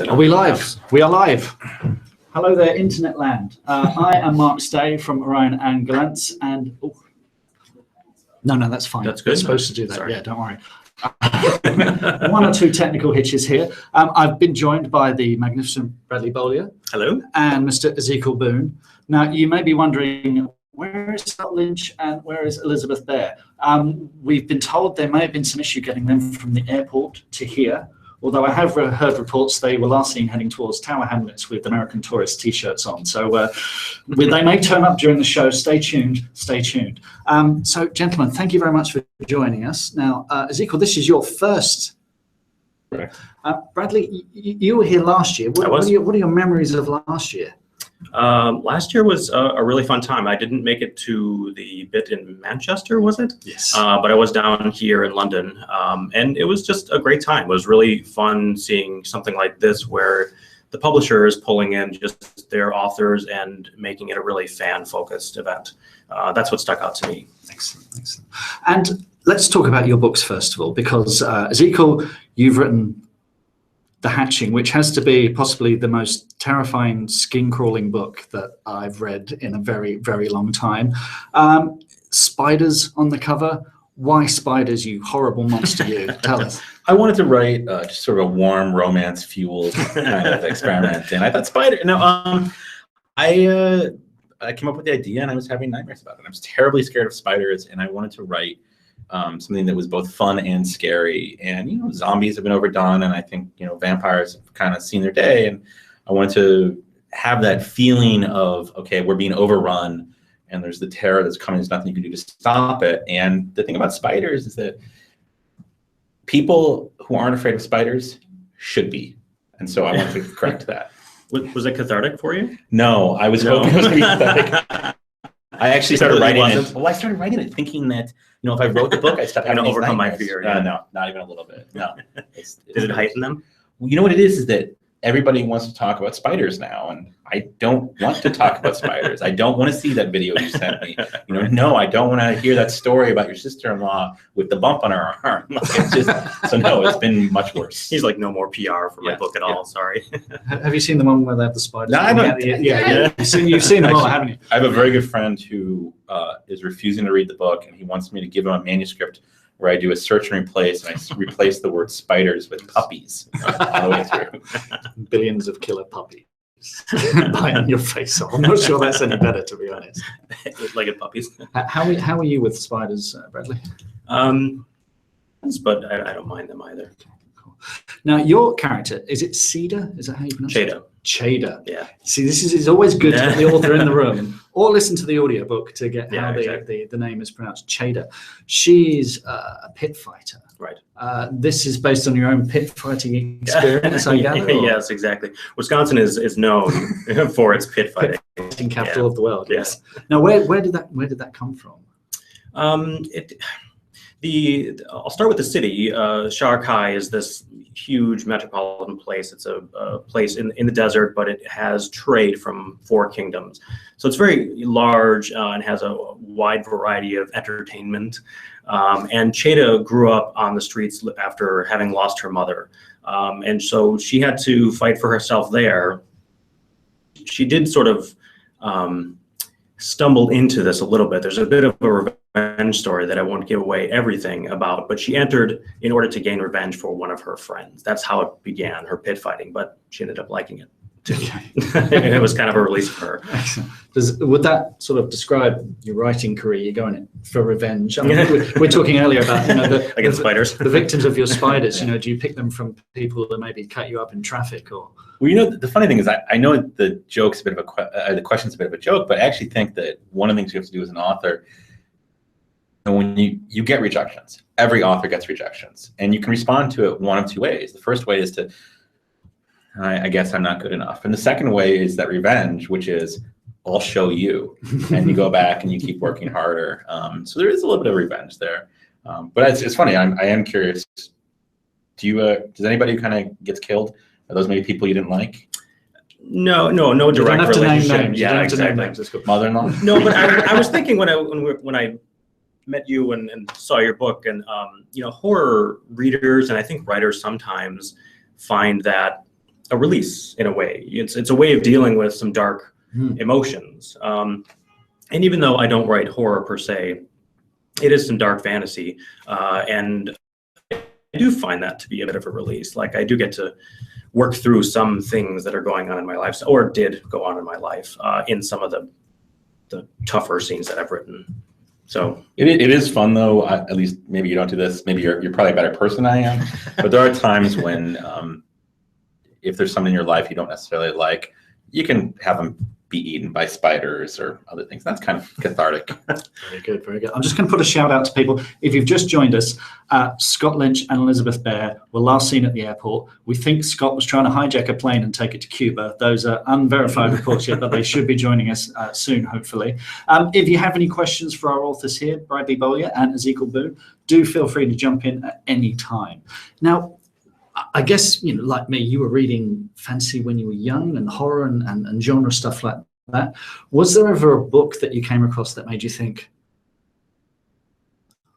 Are we live? We are live. Hello there, internet land. I am Mark Stay from Orion and Gallant, and no, that's fine. That's good. We're supposed to do that. Sorry. Yeah, don't worry. One or two technical hitches here. I've been joined by the magnificent Bradley Beaulieu. Hello. And Mr. Ezekiel Boone. Now, you may be wondering, where is Lynch and where is Elizabeth there? We've been told there may have been some issue getting them from the airport to here, although I have heard reports they were last seen heading towards Tower Hamlets with American Tourist T-shirts on. So they may turn up during the show. Stay tuned. Stay tuned. So, gentlemen, thank you very much for joining us. Now, Ezekiel, this is your first. Correct. Bradley, you were here last year. What are your memories of last year? Last year was a really fun time. I didn't make it to the bit in Manchester, was it? Yes. But I was down here in London, and it was just a great time. It was really fun seeing something like this where the publisher is pulling in just their authors and making it a really fan-focused event. That's what stuck out to me. Excellent, excellent. And let's talk about your books first of all, because Ezekiel, you've written The Hatching, which has to be possibly the most terrifying skin-crawling book that I've read in a very, very long time. Spiders on the cover. Why spiders, you horrible monster, you? Tell us. I wanted to write just sort of a warm, romance-fueled kind of experiment, and I thought spider. No, I came up with the idea, and I was having nightmares about it. I was terribly scared of spiders, and I wanted to write something that was both fun and scary. And zombies have been overdone, and I think vampires have kind of seen their day. And I wanted to have that feeling of, okay, we're being overrun, and there's the terror that's coming. There's nothing you can do to stop it. And the thing about spiders is that people who aren't afraid of spiders should be. And so I wanted to correct that. Was it cathartic for you? No, I was hoping it was going to be cathartic. I actually started writing it. Well, I started writing it thinking that if I wrote the book, I'd stop having to overcome my fear. Yeah. No, not even a little bit. No. Did it heighten them? Well, you know what it is that everybody wants to talk about spiders now, and I don't want to talk about spiders. I don't want to see that video you sent me. No, I don't want to hear that story about your sister-in-law with the bump on her arm. It's been much worse. He's like, no more PR for my book at all. Sorry. Have you seen the one where they have the spiders? No, I don't. Yeah. You've seen them all, haven't you? I have a very good friend who is refusing to read the book, and he wants me to give him a manuscript where I do a search and replace, and I replace the word spiders with puppies all the way through. Billions of killer puppies biting your face off. I'm not sure that's any better, to be honest. Eight-legged puppies. How are you with spiders, Bradley? But I don't mind them either. Cool. Now, your character, is it Cedar? Is that how you pronounce it? Cheda. Yeah. See, this is always good to get the author in the room, or listen to the audiobook to get how the name is pronounced. Cheda. She's a pit fighter. Right. This is based on your own pit fighting experience, I gather? Yes, exactly. Wisconsin is known for its pit fighting. Fighting capital of the world. Yes. Now, where did that come from? I'll start with the city. Sharkai is this huge metropolitan place. It's a place in the desert, but it has trade from 4 kingdoms. So it's very large and has a wide variety of entertainment. And Cheda grew up on the streets after having lost her mother. And so she had to fight for herself there. She did sort of stumble into this a little bit. There's a bit of a revenge story that I won't give away everything about, but she entered in order to gain revenge for one of her friends. That's how it began, her pit fighting, but she ended up liking it too. And it was kind of a release for her. Excellent. Would that sort of describe your writing career? You're going for revenge. I mean, we're talking earlier about against spiders. The victims of your spiders. Do you pick them from people that maybe cut you up in traffic or? Well, the funny thing is, I know the joke's a bit of the question's a bit of a joke, but I actually think that one of the things you have to do as an author, and when you get rejections, every author gets rejections, and you can respond to it one of 2 ways. The first way is to, I guess I'm not good enough, and the second way is that revenge, which is, I'll show you, and you go back and you keep working harder. So there is a little bit of revenge there, but it's funny. I am curious. Does anybody who kind of gets killed? Are those maybe people you didn't like? No direct relationship. Yeah, exactly. Mother-in-law? No, but I was thinking when I met you and saw your book, and horror readers and I think writers sometimes find that a release in a way. It's a way of dealing with some dark emotions. And even though I don't write horror per se, it is some dark fantasy, and I do find that to be a bit of a release. Like I do get to work through some things that are going on in my life, or did go on in my life, in some of the tougher scenes that I've written. So it is fun though. At least maybe you don't do this. Maybe you're probably a better person than I am. But there are times when if there's someone in your life you don't necessarily like, you can have them be eaten by spiders or other things. That's kind of cathartic. Very good, very good. I'm just going to put a shout out to people. If you've just joined us, Scott Lynch and Elizabeth Bear were last seen at the airport. We think Scott was trying to hijack a plane and take it to Cuba. Those are unverified reports yet, but they should be joining us soon, hopefully. If you have any questions for our authors here, Bradley Beaulieu and Ezekiel Boone, do feel free to jump in at any time. Now, I guess, like me, you were reading fantasy when you were young, and horror and genre stuff like that. Was there ever a book that you came across that made you think,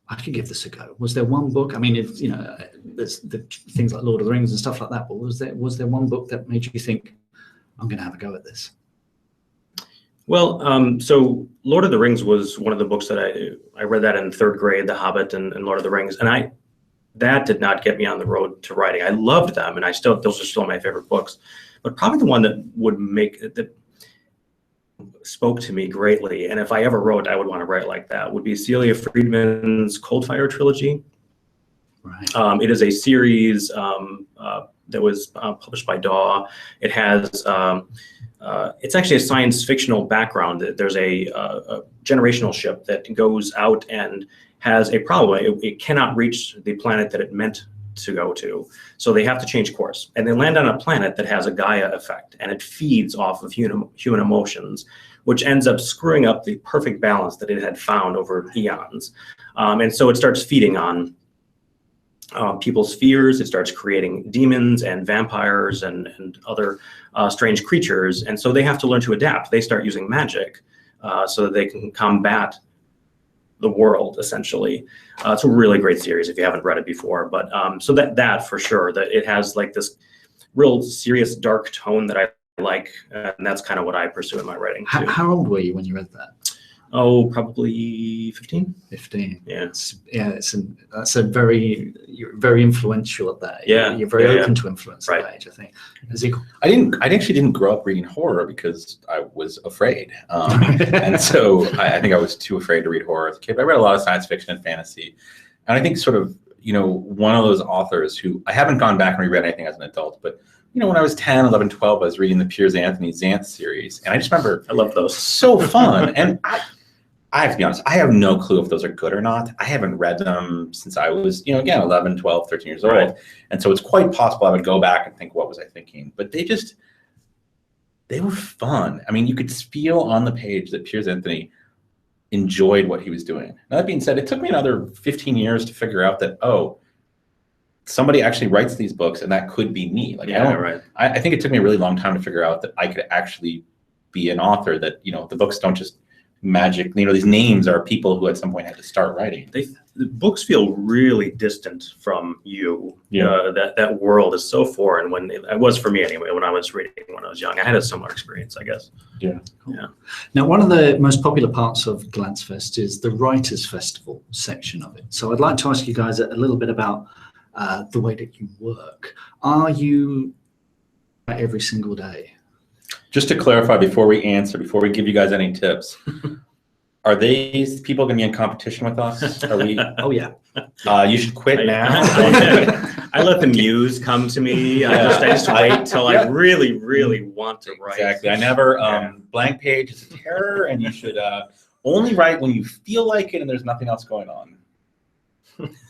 I could give this a go? Was there one book? I mean, there's the things like Lord of the Rings and stuff like that, but was there one book that made you think, I'm going to have a go at this? Well, so Lord of the Rings was one of the books that I read that in third grade, The Hobbit and Lord of the Rings, and that did not get me on the road to writing. I loved them, and those are still my favorite books. But probably the one that spoke to me greatly, and if I ever wrote, I would want to write like that, would be Celia Friedman's Cold Fire trilogy. Right. It is a series that was published by Daw. It has it's actually a science fictional background. There's a generational ship that goes out and has a problem. It cannot reach the planet that it meant to go to. So they have to change course. And they land on a planet that has a Gaia effect, and it feeds off of human emotions, which ends up screwing up the perfect balance that it had found over eons. And so it starts feeding on people's fears. It starts creating demons and vampires and other strange creatures. And so they have to learn to adapt. They start using magic so that they can combat the world, essentially. It's a really great series if you haven't read it before. But so that for sure, that it has like this real serious dark tone that I like, and that's kind of what I pursue in my writing too. How old were you when you read that? Oh, probably 15. 15. Yeah. You're very influential at that. Yeah. You're very open to influence at that age, I think. Ezekiel? I actually didn't grow up reading horror because I was afraid. And so I think I was too afraid to read horror as a kid. But I read a lot of science fiction and fantasy. And I think sort of, one of those authors who I haven't gone back and reread anything as an adult, but when I was 10, 11, 12, I was reading the Piers Anthony Xanth series. And I just remember, I love those. So fun. And I have to be honest, I have no clue if those are good or not. I haven't read them since I was, again, 11, 12, 13 years old. Right. And so it's quite possible I would go back and think, what was I thinking? But they were fun. I mean, you could feel on the page that Piers Anthony enjoyed what he was doing. Now, that being said, it took me another 15 years to figure out that, somebody actually writes these books and that could be me. Like, I think it took me a really long time to figure out that I could actually be an author, that, the books don't just magic, these names are people who at some point had to start writing. The books feel really distant from you. That world is so foreign. When it was for me anyway, when I was reading when I was young, I had a similar experience, I guess. Yeah. Cool. Yeah. Now, one of the most popular parts of Glancefest is the Writers' Festival section of it. So I'd like to ask you guys a little bit about the way that you work. Are you every single day? Just to clarify, before we give you guys any tips, are these people going to be in competition with us? Are we? Oh, yeah. You should quit now. I let the muse come to me. I just wait till I really, really want to write. Exactly. I never, blank page is a terror, and you should only write when you feel like it and there's nothing else going on.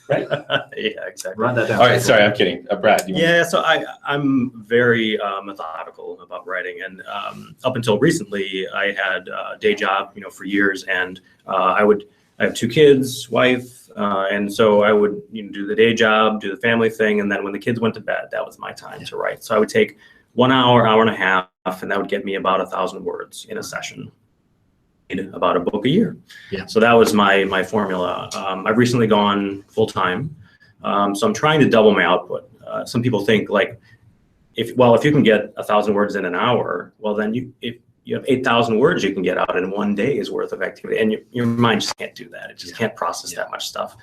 Right? Yeah, exactly. Write that down. All right, sorry, I'm kidding. Brad. So I'm very methodical about writing, and up until recently, I had a day job, for years, and I have 2 kids, wife, and so I would do the day job, do the family thing, and then when the kids went to bed, that was my time to write. So I would take 1 hour, hour and a half, and that would get me about 1,000 words in a session. About a book a year. Yeah. So that was my formula. I've recently gone full time. So I'm trying to double my output. Some people think, like, if you can get 1,000 words in an hour, well, then if you have 8,000 words you can get out in one day's worth of activity, and your mind just can't do that. It just can't process that much stuff.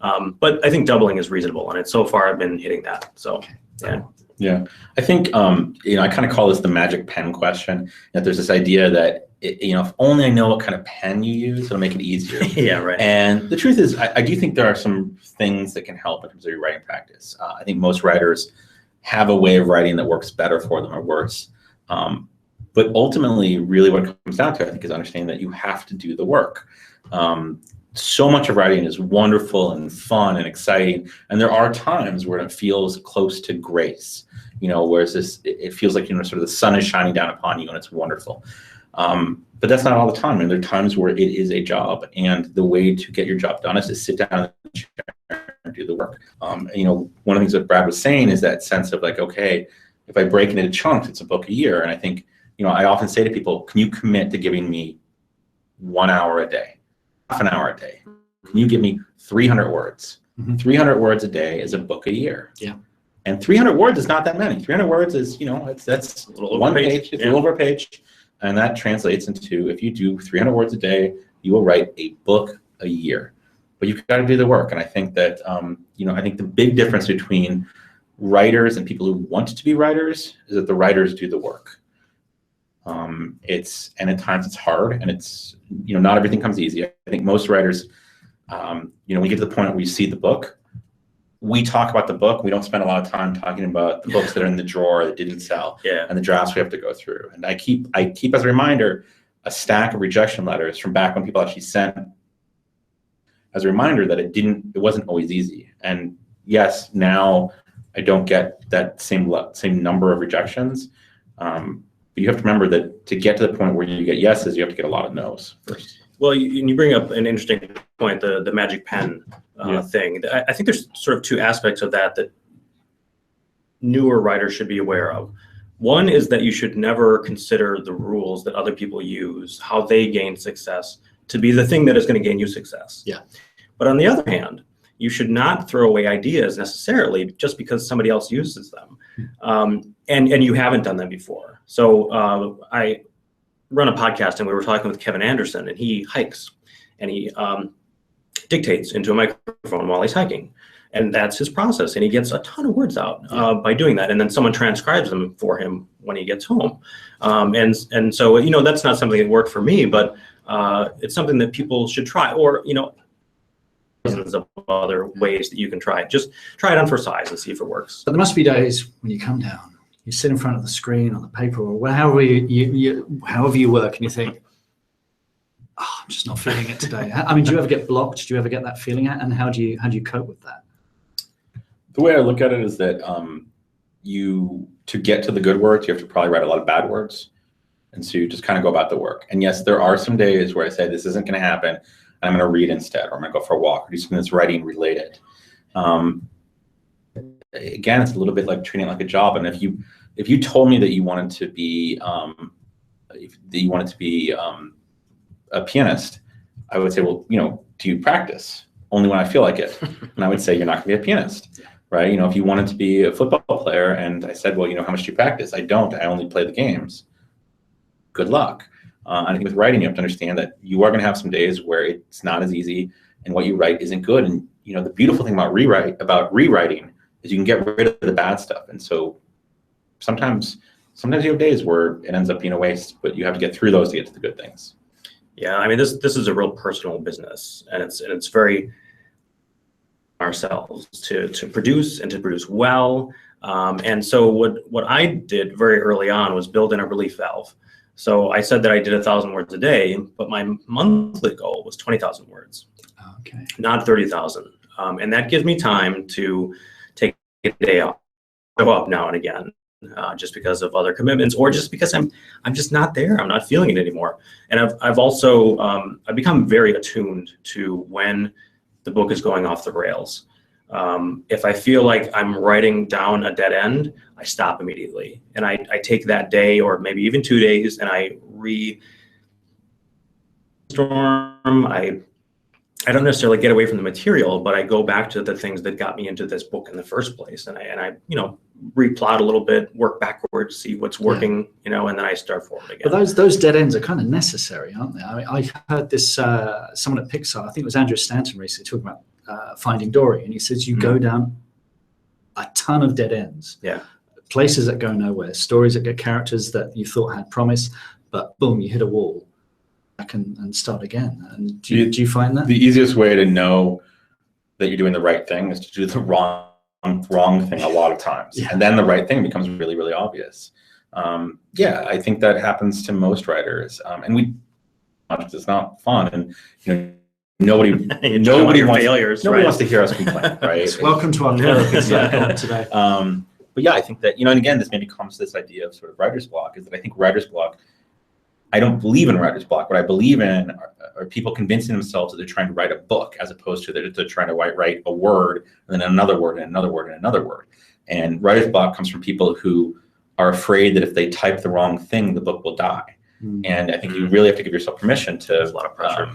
But I think doubling is reasonable, and so far I've been hitting that. So yeah, I think I kind of call this the magic pen question. That there's this idea that if only I know what kind of pen you use, it'll make it easier. Yeah, right. And the truth is, I do think there are some things that can help in terms of your writing practice. I think most writers have a way of writing that works better for them or worse. But ultimately, really what it comes down to, I think, is understanding that you have to do the work. So much of writing is wonderful and fun and exciting. And there are times where it feels close to grace, whereas it feels like, sort of the sun is shining down upon you and it's wonderful. But that's not all the time. And there are times where it is a job. And the way to get your job done is to sit down and do the work. One of the things that Brad was saying is that sense of like, okay, if I break it into chunks, it's a book a year. And I think, I often say to people, can you commit to giving me 1 hour a day, half an hour a day? Can you give me 300 words? 300 words a day is a book a year. Yeah. And 300 words is not that many. 300 words is, that's one page. It's a little over a page. And that translates into, if you do 300 words a day, you will write a book a year. But you've got to do the work. And I think that, I think the big difference between writers and people who want to be writers is that the writers do the work. And at times it's hard, and it's, not everything comes easy. I think most writers, when you get to the point where you see the book, we talk about the book. We don't spend a lot of time talking about the books that are in the drawer that didn't sell, and the drafts we have to go through. And I keep as a reminder a stack of rejection letters from back when people actually sent, as a reminder that it wasn't always easy. And yes, now I don't get that same number of rejections. But you have to remember that to get to the point where you get yeses, you have to get a lot of no's first. Well, you bring up an interesting point, the magic pen thing. I think there's sort of two aspects of that newer writers should be aware of. One is that you should never consider the rules that other people use, how they gain success, to be the thing that is going to gain you success. Yeah. But on the other hand, you should not throw away ideas necessarily just because somebody else uses them, and you haven't done them before. So I run a podcast, and we were talking with Kevin Anderson, and he hikes, and he dictates into a microphone while he's hiking, and that's his process, and he gets a ton of words out by doing that, and then someone transcribes them for him when he gets home, and so that's not something that worked for me, but it's something that people should try, or dozens of other ways that you can try it. Just try it on for size and see if it works. But there must be days when you come down, you sit in front of the screen or the paper or however you work, and you think, I'm just not feeling it today. I mean, do you ever get blocked? Do you ever get that feeling? And how do you cope with that? The way I look at it is that to get to the good words, you have to probably write a lot of bad words. And so you just kind of go about the work. And yes, there are some days where I say, this isn't going to happen, and I'm going to read instead, or I'm going to go for a walk, or do something that's writing related. Again, it's a little bit like treating it like a job. And if you told me that you wanted to be a pianist, I would say, well, do you practice? Only when I feel like it. And I would say, you're not going to be a pianist, right? If you wanted to be a football player, and I said, well, how much do you practice? I don't. I only play the games. Good luck. I think with writing, you have to understand that you are going to have some days where it's not as easy, and what you write isn't good. And the beautiful thing about rewriting is you can get rid of the bad stuff. And so sometimes you have days where it ends up being a waste, but you have to get through those to get to the good things. Yeah, I mean, this is a real personal business, and it's very ourselves to produce and to produce well. And so what I did very early on was build in a relief valve. So I said that I did 1,000 words a day, but my monthly goal was 20,000 words, not 30,000. And that gives me time to take a day off, show up now and again, just because of other commitments, or just because I'm just not there. I'm not feeling it anymore. And I've also I've become very attuned to when the book is going off the rails. If I feel like I'm writing down a dead end, I stop immediately, and I take that day, or maybe even 2 days, and I storm. I don't necessarily get away from the material, but I go back to the things that got me into this book in the first place, and I replot a little bit, work backwards, see what's working, you know, and then I start forward again. But those dead ends are kind of necessary, aren't they? I mean, I heard this someone at Pixar, I think it was Andrew Stanton recently, talking about Finding Dory, and he says you go down a ton of dead ends. Yeah. Places that go nowhere, stories that get characters that you thought had promise, but boom, you hit a wall. Back and start again. And do you find that? The easiest way to know that you're doing the right thing is to do the wrong thing a lot of times. And then the right thing becomes really, really obvious. I think that happens to most writers. And it's not fun. And nobody wants to hear us complain, right? Welcome to our therapy today. But I think that, and again, this maybe comes to this idea of sort of writer's block, is that I think writer's block, I don't believe in writer's block. What I believe in are people convincing themselves that they're trying to write a book, as opposed to they're trying to write a word and then another word and another word and another word. And writer's block comes from people who are afraid that if they type the wrong thing, the book will die. And I think you really have to give yourself permission to, there's a lot of pressure,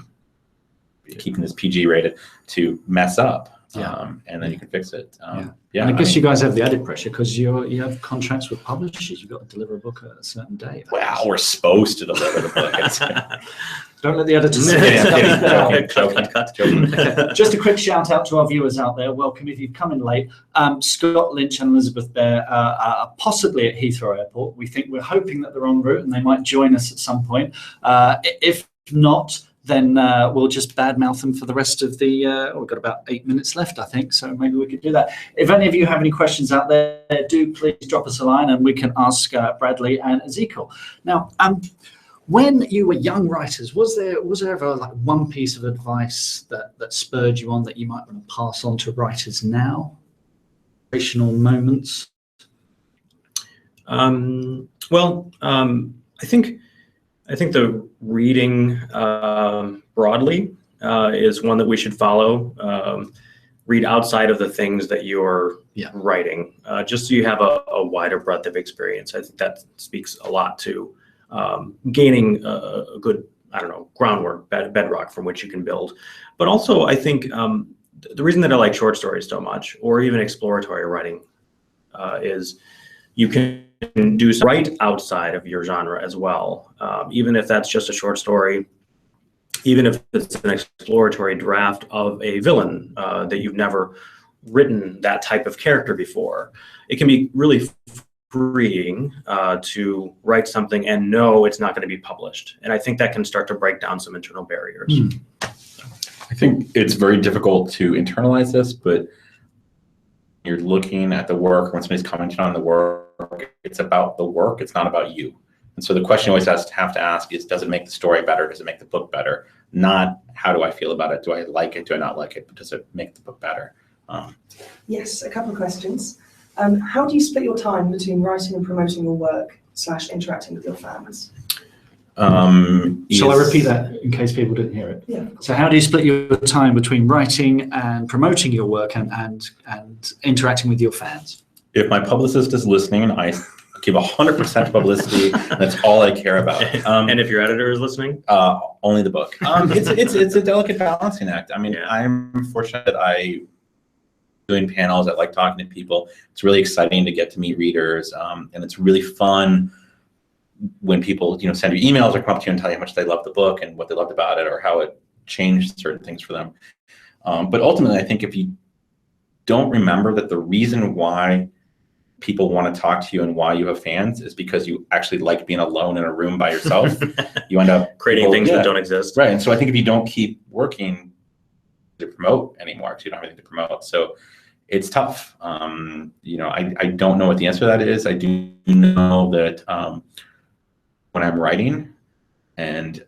keeping this PG rated, to mess up. And then you can fix it. And I guess you guys have the added pressure because you have contracts with publishers. You've got to deliver a book at a certain day. Well, we're supposed to deliver the book. Don't let the editors say joking. Just a quick shout out to our viewers out there. Welcome if you've come in late. Scott, Lynch and Elizabeth Bear are possibly at Heathrow Airport. We're hoping that they're en route and they might join us at some point. If not, then we'll just badmouth them for the rest of the, we've got about 8 minutes left, I think, so maybe we could do that. If any of you have any questions out there, do please drop us a line and we can ask Bradley and Ezekiel. Now, when you were young writers, was there ever like one piece of advice that spurred you on that you might want to pass on to writers now? Inspirational moments? I think the reading broadly is one that we should follow. Read outside of the things that you're writing, just so you have a wider breadth of experience. I think that speaks a lot to gaining a good, groundwork, bedrock from which you can build. But also, I think the reason that I like short stories so much, or even exploratory writing, is you can do right outside of your genre as well, even if that's just a short story, even if it's an exploratory draft of a villain that you've never written that type of character before. It can be really freeing to write something and know it's not going to be published. And I think that can start to break down some internal barriers. I think it's very difficult to internalize this, but you're looking at the work, when somebody's commenting on the work, it's about the work, it's not about you. And so the question you always have to ask is, does it make the story better? Does it make the book better? Not how do I feel about it? Do I like it? Do I not like it? But does it make the book better? Yes, a couple of questions. How do you split your time between writing and promoting your work / interacting with your fans? Shall I repeat that in case people didn't hear it? Yeah. So how do you split your time between writing and promoting your work and interacting with your fans? If my publicist is listening, I give 100% publicity. That's all I care about. And if your editor is listening? Only the book. It's a delicate balancing act. I mean, I'm fortunate that I doing panels. I like talking to people. It's really exciting to get to meet readers, and it's really fun when people send you emails or come up to you and tell you how much they love the book and what they loved about it or how it changed certain things for them. But ultimately, I think if you don't remember that the reason why people want to talk to you and why you have fans is because you actually like being alone in a room by yourself, you end up creating things that don't exist. Right. And so I think if you don't keep working to promote anymore, because you don't have anything to promote. So it's tough. I don't know what the answer to that is. I do know that when I'm writing, and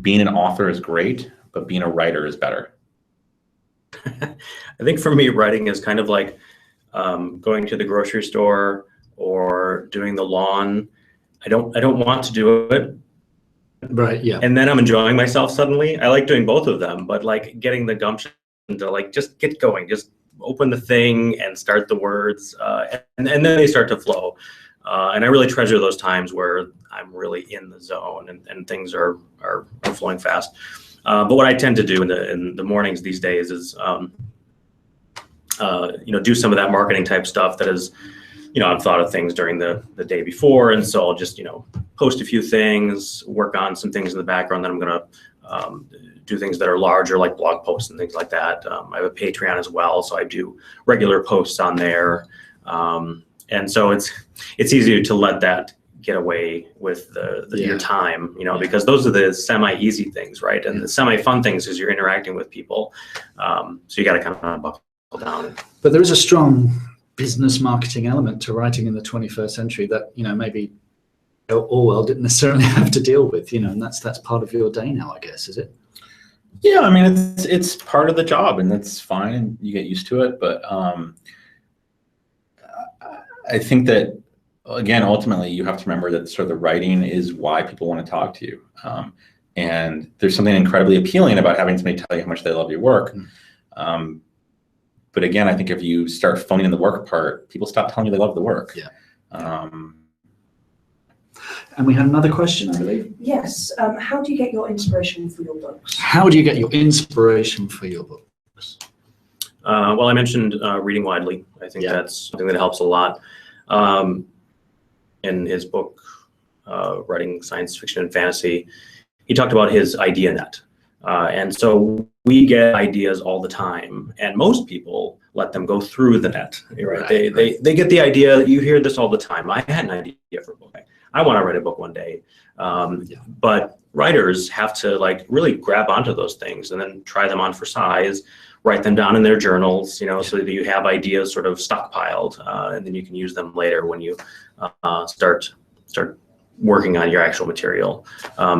being an author is great, but being a writer is better. I think for me, writing is kind of like going to the grocery store or doing the lawn. I don't want to do it. Right. Yeah. And then I'm enjoying myself suddenly. I like doing both of them, but like getting the gumption to just get going, just open the thing and start the words, and then they start to flow. And I really treasure those times where I'm really in the zone and things are flowing fast. But what I tend to do in the mornings these days is do some of that marketing type stuff that is, I've thought of things during the day before. And so I'll just, post a few things, work on some things in the background. Then I'm going to do things that are larger, like blog posts and things like that. I have a Patreon as well, so I do regular posts on there. And so it's easier to let that get away with your time, because those are the semi-easy things, right? And the semi-fun things is you're interacting with people. So you got to kind of buckle down. But there is a strong business marketing element to writing in the 21st century that, maybe Orwell didn't necessarily have to deal with, and that's part of your day now, I guess, is it? Yeah, I mean, it's part of the job, and that's fine, and you get used to it. But I think that, again, ultimately, you have to remember that sort of the writing is why people want to talk to you. And there's something incredibly appealing about having somebody tell you how much they love your work. But again, I think if you start phoning in the work part, people stop telling you they love the work. Yeah. And we had another question, I believe. Yes. How do you get your inspiration for your books? How do you get your inspiration for your books? Well, I mentioned reading widely. I think that's something that helps a lot. In his book, Writing Science Fiction and Fantasy, he talked about his idea net. And so we get ideas all the time, and most people let them go through the net. Right? They get the idea. You hear this all the time. I had an idea for a book. I want to write a book one day. But writers have to really grab onto those things and then try them on for size, write them down in their journals, so that you have ideas sort of stockpiled, and then you can use them later when you start working on your actual material.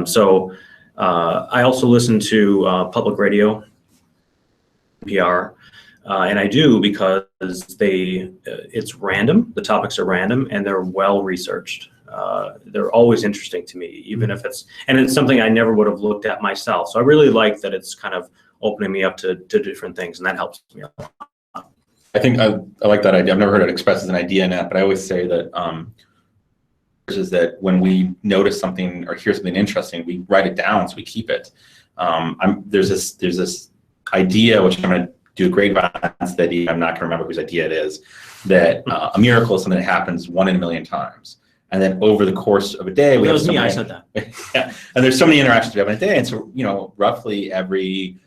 So I also listen to public radio, NPR, and I do because it's random. The topics are random and they're well researched. They're always interesting to me, even if it's something I never would have looked at myself. So I really like that it's kind of opening me up to different things, and that helps me a lot. I think I like that idea. I've never heard it expressed as an idea net, but I always say that is that when we notice something or hear something interesting, we write it down so we keep it. There's this idea, which I'm going to do a great study. I'm not going to remember whose idea it is, that a miracle is something that happens 1 in a million times. And then over the course of a day, we have so many, I said that. Yeah, and there's so many interactions we have in a day. And so, roughly every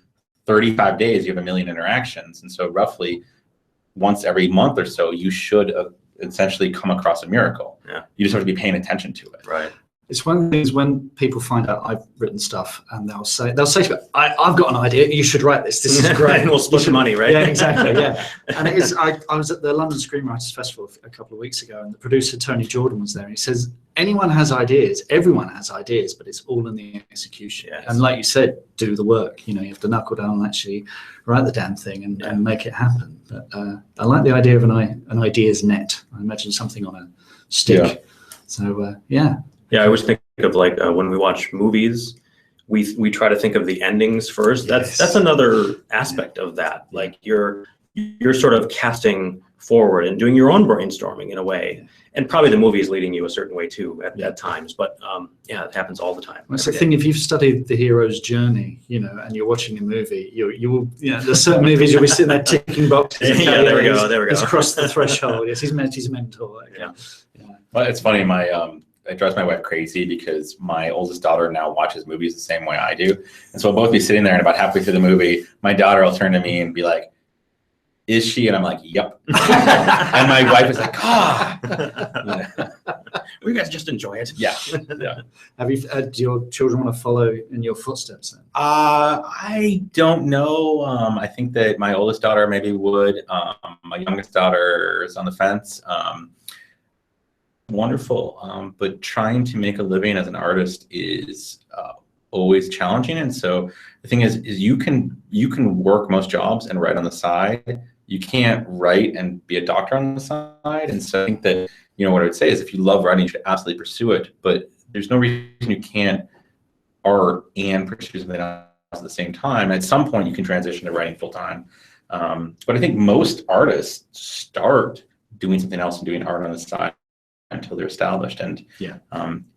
35 days, you have 1 million interactions. And so roughly once every month or so, you should essentially come across a miracle. Yeah. You just have to be paying attention to it. Right. It's one of the things when people find out I've written stuff, and they'll say to me, I've got an idea, you should write this. This is great. And we'll split the money, right? Yeah, exactly. Yeah. And it is, I was at the London Screenwriters Festival a couple of weeks ago, and the producer, Tony Jordan, was there. And he says, anyone has ideas, everyone has ideas, but it's all in the execution. Yes. And like you said, do the work. You have to knuckle down and actually write the damn thing and make it happen. But I like the idea of an ideas net. I imagine something on a stick. Yeah. So, yeah. Yeah, I always think of when we watch movies, we try to think of the endings first. Yes. That's another aspect of that. You're sort of casting forward and doing your own brainstorming in a way. And probably the movie is leading you a certain way too at times. But it happens all the time. Well, it's the thing, if you've studied the hero's journey, and you're watching a movie, you will, there's certain movies you'll be sitting there ticking boxes. Yeah, there we go. He's crossed the threshold. Yes, he's met his mentor. Yeah. Well, it's funny. It drives my wife crazy because my oldest daughter now watches movies the same way I do. And so we'll both be sitting there, and about halfway through the movie, my daughter will turn to me and be like, "Is she?" And I'm like, "Yep." And my wife is like, Well, you guys just enjoy it. Yeah. Have you? Do your children want to follow in your footsteps then? I don't know. I think that my oldest daughter maybe would. My youngest daughter is on the fence. Wonderful, but trying to make a living as an artist is always challenging. And so the thing is you can work most jobs and write on the side. You can't write and be a doctor on the side. And so I think that what I would say is, if you love writing, you should absolutely pursue it. But there's no reason you can't art and pursue something else at the same time. At some point, you can transition to writing full time. But I think most artists start doing something else and doing art on the side until they're established. And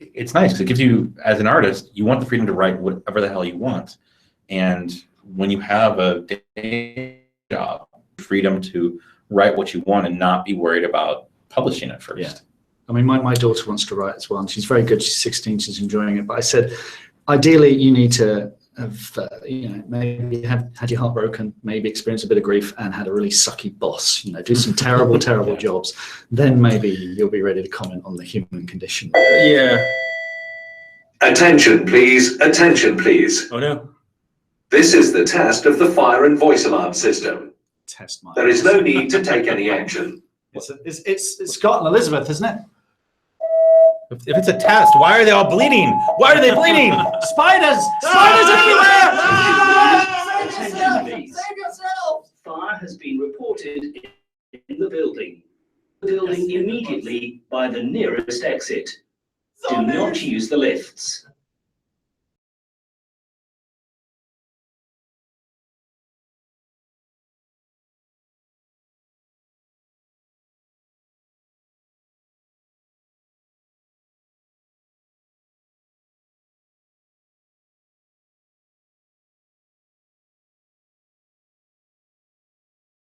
it's nice because it gives you, as an artist, you want the freedom to write whatever the hell you want. And when you have a day job, freedom to write what you want and not be worried about publishing it first. Yeah. I mean, my daughter wants to write as well, and she's very good. She's 16, she's enjoying it. But I said, ideally, you need to have, maybe had your heart broken, maybe experienced a bit of grief and had a really sucky boss, do some terrible, terrible jobs. Then maybe you'll be ready to comment on the human condition. Yeah. Attention, please. Attention, please. Oh, no. This is the test of the fire and voice alarm system. Test my. There is no need to take any action. It's Scott and Elizabeth, isn't it? If it's a test, why are they all bleeding? Why are they bleeding? Spiders! Spiders everywhere! Attention, please. Save yourself! Fire has been reported in the building. Immediately by the nearest exit. Do not use the lifts.